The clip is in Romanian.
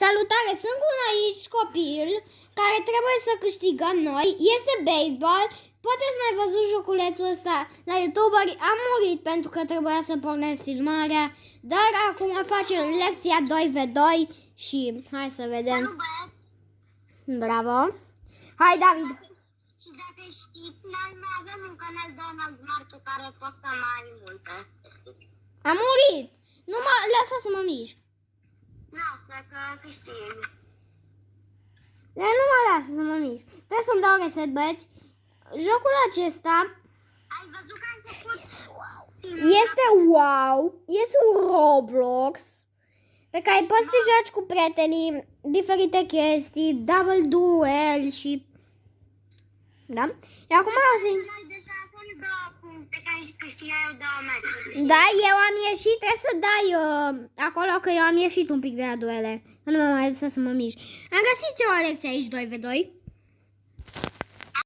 Salutare, sunt un aici copil care trebuie să câștigăm noi. Este baseball. Poate să mai văzut joculețul ăsta la YouTuberi. Am murit pentru că trebuia să pornesc filmarea. Dar acum facem lecția 2v2 și hai să vedem. Bravo. Hai, David. Dacă știți, noi mai avem un canal Donald Martu care postă mai multe. Am murit. Nu mă lasă să mă mișc. Lasă că câștig. Nu mă lasă să mă mișc. Trebuie să-mi dau reset, băieți. Jocul acesta Ai văzut că am făcut este wow. Este un Roblox pe care poți să te joci cu prietenii, diferite chestii, double duel și... Da? Și acum o să... Noi deja avem 2 puncte care și câștigai eu 2 meciuri. Da, eu am ieșit, trebuie să dai acolo că eu am ieșit un pic de la duele. Nu mă mai lăsa să mă mișc. Am găsit eu o lecție aici 2v2.